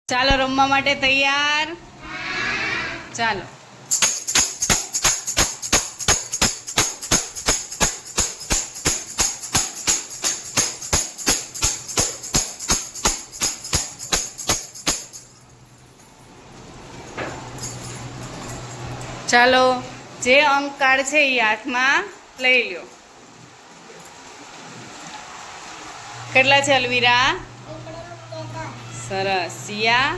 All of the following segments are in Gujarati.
ચાલો રમવા માટે તૈયાર? ચાલો. ચાલો, જે અંક કાર્ડ છે એ હાથમાં લઈ લ્યો. કેટલા છે અલવીરા? સરસ. સિયા?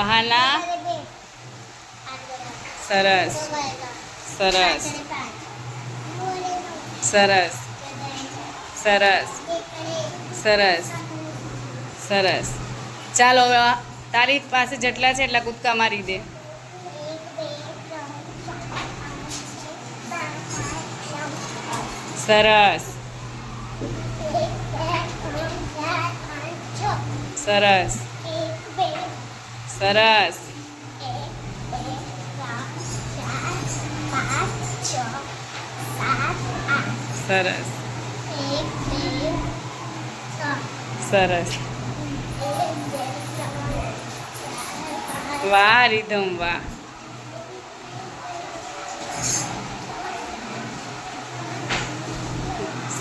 અહાના? સરસ સરસ સરસ સરસ સરસ સરસ. ચાલો, હવે તારી પાસે જેટલા છે એટલા કૂદકા મારી દે. સરસ સરસ સરસ સરસ સરસ. વાહ રીધમ, વાહ.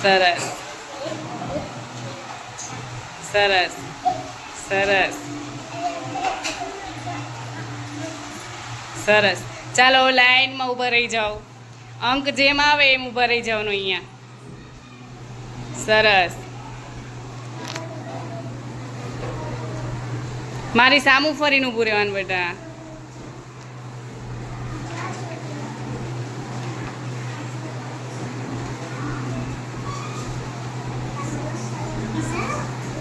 સરસ સરસ સરસ સરસ. ચાલો, લાઈનમાં ઊભા રહી જાઓ. અંક જેમ આવે એમ ઊભા રહી જવાનું અહીંયા. સરસ. મારી સામું ફરીને ઊભું રહેવાનું બેટા.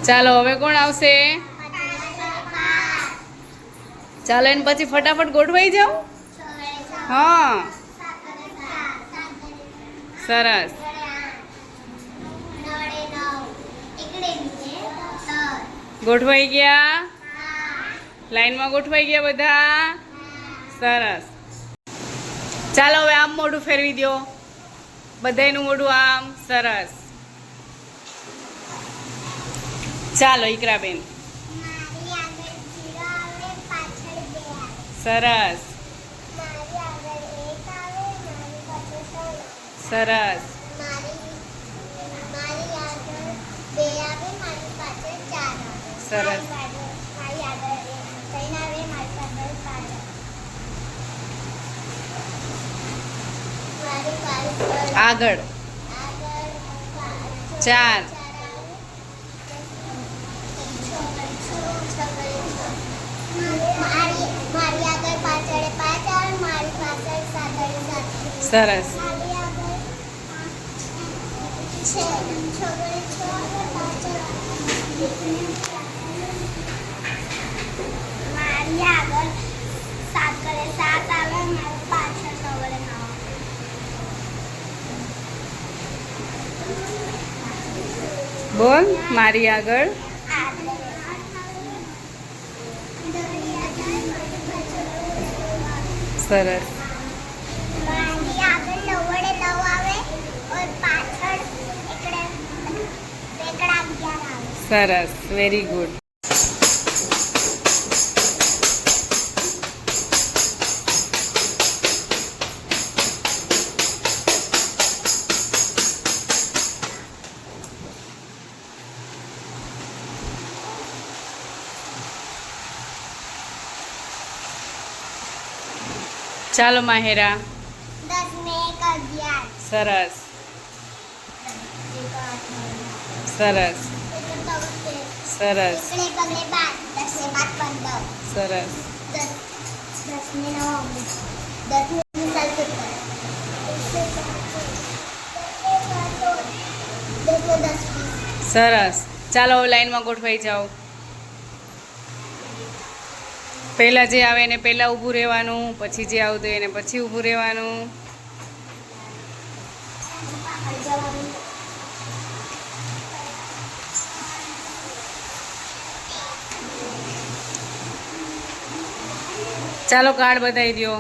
ચાલો, હવે કોણ આવશે? ચાલો, એને પછી ફટાફટ ગોઠવાઈ જાઓ. હા, સરસ. ગોઠવાઈ ગયા? લાઈનમાં ગોઠવાઈ ગયા બધા? સરસ. ચાલો, હવે આમ મોઢું ફેરવી દો. બધાયનું મોઢું આમ. સરસ. ચાલો ઈકરાબેન. સરસ સરસ સરસ. આગળ 4. સરસ બોલ. મારી આગળ સરસ સરસ. Very good. ચાલો માહેરા. 10 ને 1 11. સરસ સરસ સરસ સરસ સરસ. ચાલો, લાઈનમાં ગોઠવાઈ જાઓ. પહેલાં જે આવે એને પહેલાં ઊભું રહેવાનું, પછી જે આવતું એને પછી ઊભું રહેવાનું. ચાલો, કાર્ડ બતાવી દો.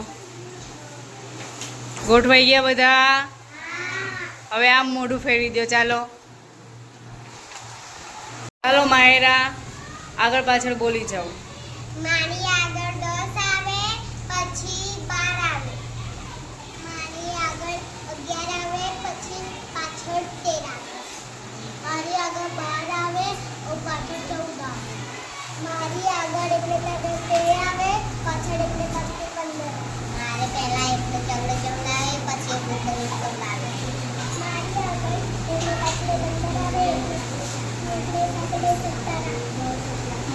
ગોઠવાઈ ગયા બધા? હવે આમ મોઢું ફેરવી દો. ચાલો ચાલો માયરા. આગળ પાછળ બોલી જાઓ. મારી આગળ 10 આવે પછી 12 આવે. મારી આગળ 11 આવે પછી પાછળ 13 આવે. મારી આગળ 12 આવે પાછળ 14 આવે. મારી આગળ એટલે 13 આવે પાછળ એટલે 15. મારે પહેલા એટલે 14 આવે પછી એટલે 14 આવે. મારી આગળ એટલે પાછળ 15 આવે એટલે પાછળ 17 આવે.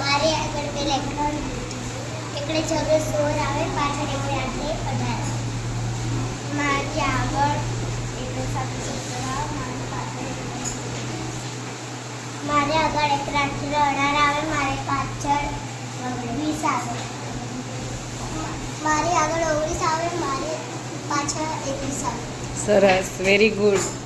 મારી આગળ પેલા એટલે 16 આવે પાછળ એટલે 18. મારી આગળ એટલે 17 આવે મારી આગળ એટલે 18 આવે મારી પાછળ 20 આવે. મારી આગળ 19 આવે મારી પાછળ 21 આવે. સરસ, વેરી ગુડ.